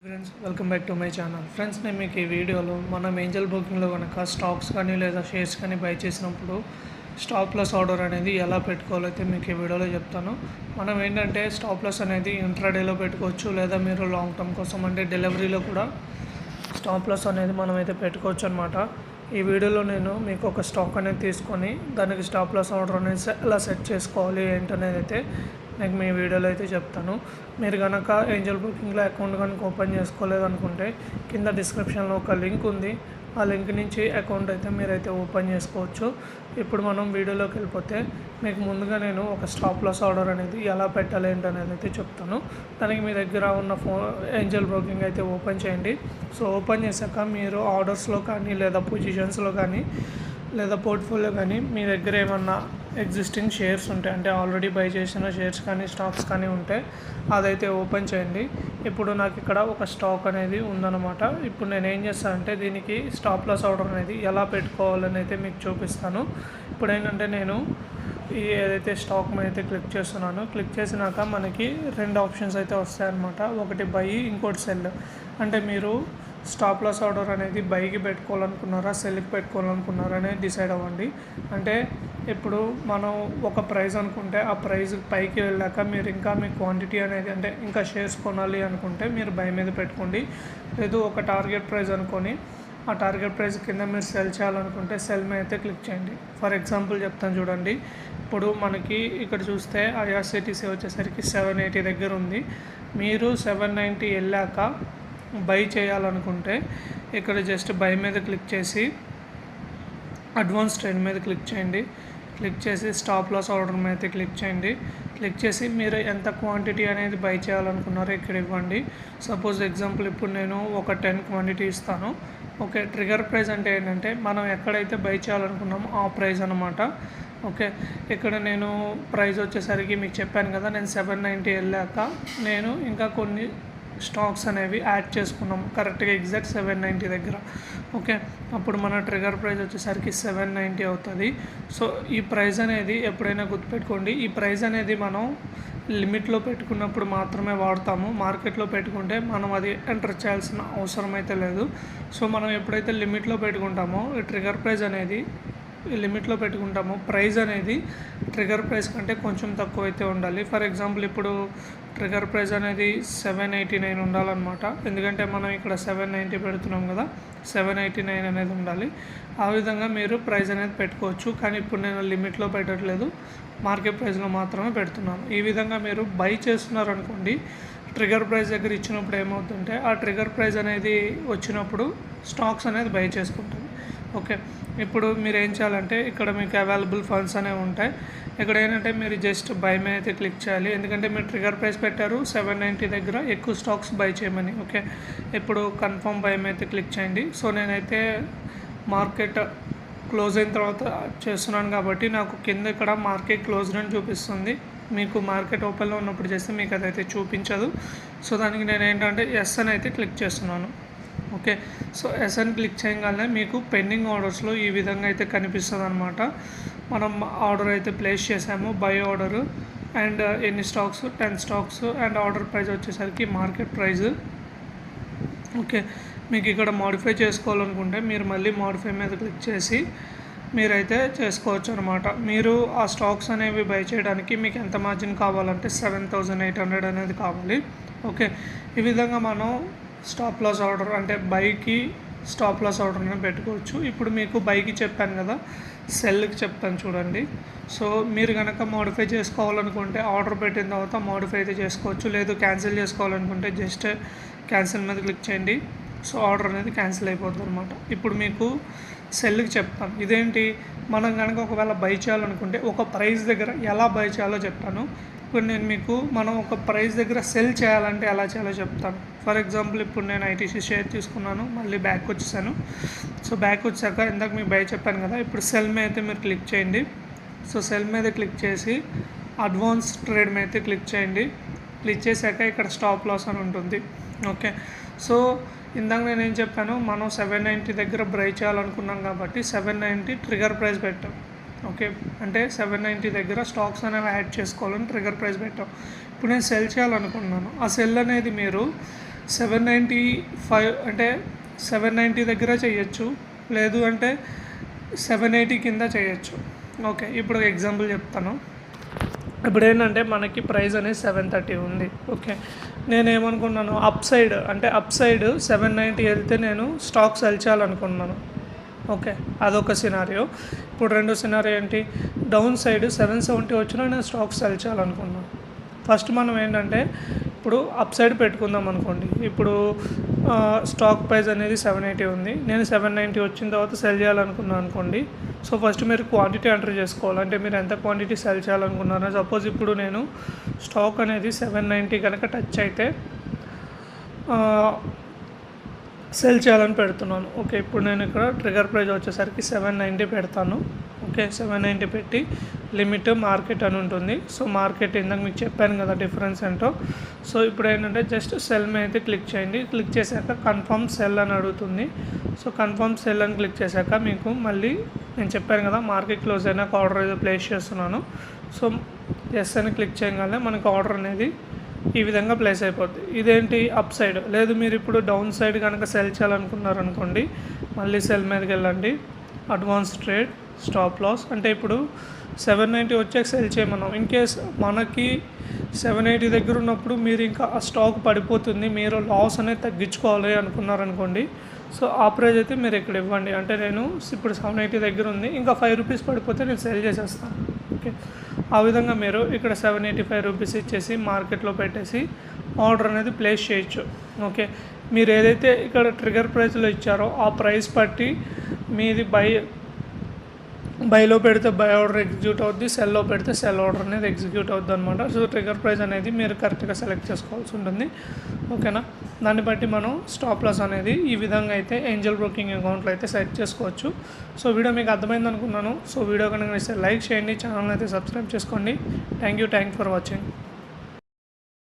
Friends welcome back to my channel. Friends నేను మీకు ఈ వీడియోలో మనం ఏంజల్ బుకింగ్లో కనుక స్టాక్స్ కానీ లేదా షేర్స్ కానీ బై చేసినప్పుడు స్టాప్ లాస్ ఆర్డర్ అనేది ఎలా పెట్టుకోవాలో అయితే మీకు ఈ వీడియోలో చెప్తాను. మనం ఏంటంటే స్టాప్ లాస్ అనేది ఇంట్రాడేలో పెట్టుకోవచ్చు, లేదా మీరు లాంగ్ టర్మ్ కోసం అంటే డెలివరీలో కూడా స్టాప్ లాస్ అనేది మనం అయితే పెట్టుకోవచ్చు అనమాట. ఈ వీడియోలో నేను మీకు ఒక స్టాక్ అనేది తీసుకొని దానికి స్టాప్ లాస్ ఆర్డర్ అనేది ఎలా సెట్ చేసుకోవాలి ఏంటనేది అయితే నేను మీ వీడియోలో అయితే చెప్తాను. మీరు కనుక ఏంజల్ బుకింగ్లో అకౌంట్ కనుక ఓపెన్ చేసుకోలేదు అనుకుంటే కింద డిస్క్రిప్షన్లో ఒక లింక్ ఉంది. ఆ లింక్ నుంచి అకౌంట్ అయితే మీరైతే ఓపెన్ చేసుకోవచ్చు. ఇప్పుడు మనం వీడియోలోకి వెళ్ళిపోతే మీకు ముందుగా నేను ఒక స్టాప్ లాస్ ఆర్డర్ అనేది ఎలా పెట్టాలి ఏంటనేది అయితే చెప్తాను. దానికి మీ దగ్గర ఉన్న ఏంజల్ బ్రోకింగ్ అయితే ఓపెన్ చేయండి. సో ఓపెన్ చేశాక మీరు ఆర్డర్స్లో కానీ లేదా పొజిషన్స్లో కానీ లేదా పోర్ట్ఫోలియో కానీ మీ దగ్గర ఏమన్నా ఎగ్జిస్టింగ్ షేర్స్ ఉంటాయి, అంటే ఆల్రెడీ బై చేసిన షేర్స్ కానీ స్టాక్స్ కానీ ఉంటే అదైతే ఓపెన్ చేయండి. ఇప్పుడు నాకు ఇక్కడ ఒక స్టాక్ అనేది ఉందన్నమాట. ఇప్పుడు నేను ఏం చేస్తానంటే దీనికి స్టాప్ లాస్ ఆర్డర్ అనేది ఎలా పెట్టుకోవాలని అయితే మీకు చూపిస్తాను. ఇప్పుడు ఏంటంటే నేను ఏదైతే స్టాక్ మీద అయితే క్లిక్ చేస్తున్నానో క్లిక్ చేసినాక మనకి రెండు ఆప్షన్స్ అయితే వస్తాయన్నమాట. ఒకటి బై, ఇంకోటి సెల్. అంటే మీరు స్టాప్ లాస్ ఆర్డర్ అనేది బైకి పెట్టుకోవాలనుకున్నారా సెల్కి పెట్టుకోవాలనుకున్నారా అనేది డిసైడ్ అవ్వండి. అంటే ఇప్పుడు మనం ఒక ప్రైస్ అనుకుంటే ఆ ప్రైస్ పైకి వెళ్ళాక మీరు ఇంకా మీ క్వాంటిటీ అనేది అంటే ఇంకా షేర్స్ కొనాలి అనుకుంటే మీరు బై మీద పెట్టుకోండి. లేదు ఒక టార్గెట్ ప్రైస్ అనుకొని ఆ టార్గెట్ ప్రైస్ కింద మీరు సెల్ చేయాలనుకుంటే సెల్ మీద అయితే క్లిక్ చేయండి. ఫర్ ఎగ్జాంపుల్ చెప్తాను చూడండి. ఇప్పుడు మనకి ఇక్కడ చూస్తే ఐఆర్సిటీసీ వచ్చేసరికి 780 దగ్గర ఉంది. మీరు 790 వెళ్ళాక బై చేయాలనుకుంటే ఇక్కడ జస్ట్ బై మీద క్లిక్ చేసి అడ్వాన్స్ ట్రేడ్ మీద క్లిక్ చేయండి. క్లిక్ చేసి స్టాప్ లాస్ ఆర్డర్ మీద అయితే క్లిక్ చేయండి. క్లిక్ చేసి మీరు ఎంత క్వాంటిటీ అనేది బై చేయాలనుకున్నారో ఇక్కడ ఇవ్వండి. సపోజ్ ఎగ్జాంపుల్ ఇప్పుడు నేను ఒక 10 క్వాంటిటీ ఇస్తాను. ఓకే, ట్రిగర్ ప్రైస్ అంటే ఏంటంటే మనం ఎక్కడైతే బై చేయాలనుకున్నామో ఆ ప్రైస్ అనమాట. ఓకే, ఇక్కడ నేను ప్రైస్ వచ్చేసరికి మీకు చెప్పాను కదా, నేను 790 వెళ్ళాక నేను ఇంకా కొన్ని స్టాక్స్ అనేవి యాడ్ చేసుకున్నాము కరెక్ట్గా ఎగ్జాక్ట్ 790 దగ్గర. ఓకే, అప్పుడు మన ట్రిగర్ ప్రైస్ వచ్చేసరికి 790 అవుతుంది. సో ఈ ప్రైస్ అనేది ఎప్పుడైనా గుర్తుపెట్టుకోండి, ఈ ప్రైస్ అనేది మనం లిమిట్లో పెట్టుకున్నప్పుడు మాత్రమే వాడతాము. మార్కెట్లో పెట్టుకుంటే మనం అది ఎంటర్ చేయాల్సిన అవసరం అయితే లేదు. సో మనం ఎప్పుడైతే లిమిట్లో పెట్టుకుంటామో ఈ ట్రిగర్ ప్రైస్ అనేది లిమిట్లో పెట్టుకుంటామో ప్రైస్ అనేది ట్రిగర్ ప్రైస్ కంటే కొంచెం తక్కువ అయితే ఉండాలి. ఫర్ ఎగ్జాంపుల్ ఇప్పుడు ట్రిగర్ ప్రైస్ అనేది 789 ఉండాలన్నమాట. ఎందుకంటే మనం ఇక్కడ 790 పెడుతున్నాం కదా, 789 అనేది ఉండాలి. ఆ విధంగా మీరు ప్రైస్ అనేది పెట్టుకోవచ్చు. కానీ ఇప్పుడు నేను లిమిట్లో పెట్టట్లేదు, మార్కెట్ ప్రైస్లో మాత్రమే పెడుతున్నాను. ఈ విధంగా మీరు బై చేస్తున్నారు అనుకోండి, ట్రిగర్ ప్రైస్ దగ్గర ఇచ్చినప్పుడు ఏమవుతుంటే ఆ ట్రిగర్ ప్రైస్ అనేది వచ్చినప్పుడు స్టాక్స్ అనేది బై చేసుకుంటుంది. ఓకే, ఇప్పుడు మీరు ఏం చేయాలంటే ఇక్కడ మీకు అవైలబుల్ ఫండ్స్ అనేవి ఉంటాయి. ఇక్కడ ఏంటంటే మీరు జస్ట్ బై మీద అయితే క్లిక్ చేయాలి. ఎందుకంటే మీరు ట్రిగర్ ప్రైస్ పెట్టారు 790 దగ్గర ఎక్కువ స్టాక్స్ బై చేయమని. ఓకే, ఇప్పుడు కన్ఫర్మ్ బై మీద అయితే క్లిక్ చేయండి. సో నేనైతే మార్కెట్ క్లోజ్ అయిన తర్వాత చేస్తున్నాను కాబట్టి నాకు కింద ఇక్కడ మార్కెట్ క్లోజ్డ్ అని చూపిస్తుంది. మీకు మార్కెట్ ఓపెన్లో ఉన్నప్పుడు చేస్తే మీకు అదైతే చూపించదు. సో దానికి నేను ఏంటంటే ఎస్ అని అయితే క్లిక్ చేస్తున్నాను. ఓకే, సో ఎస్ అని క్లిక్ చేయగానే మీకు పెండింగ్ ఆర్డర్స్లో ఈ విధంగా అయితే కనిపిస్తుంది అనమాట. మనం ఆర్డర్ అయితే ప్లేస్ చేసాము, బై ఆర్డరు అండ్ ఎన్ని stocks 10 stocks and order price వచ్చేసరికి మార్కెట్ ప్రైస్. ఓకే, మీకు ఇక్కడ మోడిఫై చేసుకోవాలనుకుంటే మీరు మళ్ళీ మోడిఫై మీద క్లిక్ చేసి మీరైతే చేసుకోవచ్చు అనమాట. మీరు ఆ స్టాక్స్ అనేవి బై చేయడానికి మీకు ఎంత మార్జిన్ కావాలంటే 7800 అనేది కావాలి. ఓకే, ఈ విధంగా మనం స్టాప్ లాస్ ఆర్డర్ అంటే బైకి స్టాప్ లాస్ ఆర్డర్ అనేది పెట్టుకోవచ్చు. ఇప్పుడు మీకు బైకి చెప్పాను కదా, సెల్కి చెప్తాను చూడండి. సో మీరు కనుక మోడిఫై చేసుకోవాలనుకుంటే ఆర్డర్ పెట్టిన తర్వాత మోడిఫై అయితే చేసుకోవచ్చు. లేదు క్యాన్సిల్ చేసుకోవాలనుకుంటే జస్ట్ క్యాన్సిల్ మీద క్లిక్ చేయండి. సో ఆర్డర్ అనేది క్యాన్సిల్ అయిపోతుంది అనమాట. ఇప్పుడు మీకు సెల్కి చెప్తాను. ఇదేంటి, మనం కనుక ఒకవేళ బై చేయాలనుకుంటే ఒక ప్రైస్ దగ్గర ఎలా బై చేయాలో చెప్తాను. ఇప్పుడు నేను మీకు మనం ఒక ప్రైస్ దగ్గర సెల్ చేయాలంటే ఎలా చేయాలో చెప్తాను. ఫర్ ఎగ్జాంపుల్ ఇప్పుడు నేను ఐటీసీ షేర్ తీసుకున్నాను, మళ్ళీ బ్యాక్ వచ్చేసాను. సో బ్యాక్ వచ్చాక ఇందాక మీకు బై చెప్పాను కదా, ఇప్పుడు సెల్ మీద అయితే మీరు క్లిక్ చేయండి. సో సెల్ మీద క్లిక్ చేసి అడ్వాన్స్ ట్రేడ్ మీద అయితే క్లిక్ చేయండి. క్లిక్ చేశాక ఇక్కడ స్టాప్ లాస్ అని ఉంటుంది. ఓకే, సో ఇందాక నేను ఏం చెప్పాను, మనం 790 దగ్గర బై చేయాలనుకున్నాం కాబట్టి 790 ట్రిగర్ ప్రైస్ పెట్టాం. ఓకే, అంటే 790 దగ్గర స్టాక్స్ అనేవి యాడ్ చేసుకోవాలని ట్రిగర్ ప్రైస్ పెట్టాం. ఇప్పుడు నేను సెల్ చేయాలనుకున్నాను. ఆ సెల్ అనేది మీరు 795 అంటే 790 దగ్గర చేయొచ్చు, లేదు అంటే 780 కింద చేయొచ్చు. ఓకే, ఇప్పుడు ఎగ్జాంపుల్ చెప్తాను. ఇప్పుడు ఏంటంటే మనకి ప్రైస్ అనేది 730 ఉంది. ఓకే, నేనేమనుకున్నాను, అప్ సైడ్ 790 వెళ్తే నేను స్టాక్ సెల్ చేయాలనుకున్నాను. ఓకే, అదొక సినారియో. ఇప్పుడు రెండో సినారియో ఏంటి, డౌన్ సైడ్ 770 వచ్చినా నేను స్టాక్ సెల్ చేయాలనుకున్నాను. ఫస్ట్ మనం ఏంటంటే ఇప్పుడు అప్ సైడ్ పెట్టుకుందాం అనుకోండి. ఇప్పుడు స్టాక్ ప్రైస్ అనేది 780 ఉంది, నేను 790 వచ్చిన తర్వాత సెల్ చేయాలనుకున్నాను అనుకోండి. సో ఫస్ట్ మీరు క్వాంటిటీ ఎంటర్ చేసుకోవాలి, అంటే మీరు ఎంత క్వాంటిటీ సెల్ చేయాలనుకున్నారో. సపోజ్ ఇప్పుడు నేను స్టాక్ అనేది 790 కనుక టచ్ అయితే సెల్ చేయాలని పెడుతున్నాను. ఓకే, ఇప్పుడు నేను ఇక్కడ ట్రిగర్ ప్రైస్ వచ్చేసరికి 790 పెడతాను. ఓకే, 790 పెట్టి లిమిట్ మార్కెట్ అని ఉంటుంది. సో మార్కెట్ ఇందాక మీకు చెప్పాను కదా డిఫరెన్స్ ఏంటో. సో ఇప్పుడు ఏంటంటే జస్ట్ సెల్ మీద అయితే క్లిక్ చేయండి. క్లిక్ చేశాక కన్ఫర్మ్ సెల్ అని అడుగుతుంది. సో కన్ఫర్మ్ సెల్ అని క్లిక్ చేశాక మీకు మళ్ళీ నేను చెప్పాను కదా మార్కెట్ క్లోజ్ అయినాక ఆర్డర్ అయితే ప్లేస్ చేస్తున్నాను. సో ఎస్ అని క్లిక్ చేయగానే మనకు ఆర్డర్ అనేది ఈ విధంగా ప్లేస్ అయిపోద్ది. ఇదేంటి అప్ సైడ్. లేదు మీరు ఇప్పుడు డౌన్ సైడ్ కనుక సెల్ చేయాలనుకున్నారనుకోండి, మళ్ళీ సెల్ మీదకి వెళ్ళండి, అడ్వాన్స్ ట్రేడ్, స్టాప్ లాస్. అంటే ఇప్పుడు 790 వచ్చాక సెల్ చేయమన్నాం. ఇన్ కేస్ మనకి 780 దగ్గర ఉన్నప్పుడు మీరు ఇంకా ఆ స్టాక్ పడిపోతుంది, మీరు లాస్ అనేది తగ్గించుకోవాలి అనుకున్నారనుకోండి. సో ఆ ప్రైజ్ అయితే మీరు ఇక్కడ ఇవ్వండి. అంటే నేను ఇప్పుడు 780 దగ్గర ఉంది, ఇంకా 5 రూపీస్ పడిపోతే నేను సెల్ చేసేస్తాను. ఓకే, ఆ విధంగా మీరు ఇక్కడ 785 రూపీస్ ఇచ్చేసి మార్కెట్లో పెట్టేసి ఆర్డర్ అనేది ప్లేస్ చేయొచ్చు. ఓకే, మీరు ఏదైతే ఇక్కడ ట్రిగర్ ప్రైస్లో ఇచ్చారో ఆ ప్రైస్ బట్టి మీది బైలో పెడితే బై ఆర్డర్ ఎగ్జిక్యూట్ అవుద్ది, సెల్లో పెడితే సెల్ ఆర్డర్ అనేది ఎగ్జిక్యూట్ అవుద్ది అనమాట. సో ట్రిగర్ ప్రైస్ అనేది మీరు కరెక్ట్గా సెలెక్ట్ చేసుకోవాల్సి ఉంటుంది. ఓకేనా, దాన్ని బట్టి మనం స్టాప్ లాస్ అనేది ఈ విధంగా అయితే ఏంజల్ బ్రోకింగ్ అకౌంట్లో అయితే సెట్ చేసుకోవచ్చు. సో వీడియో మీకు అర్థమైంది అనుకున్నాను. సో వీడియో కనుక నచ్చితే లైక్ చేయండి, ఛానల్ అయితే సబ్స్క్రైబ్ చేసుకోండి. Thank you for watching.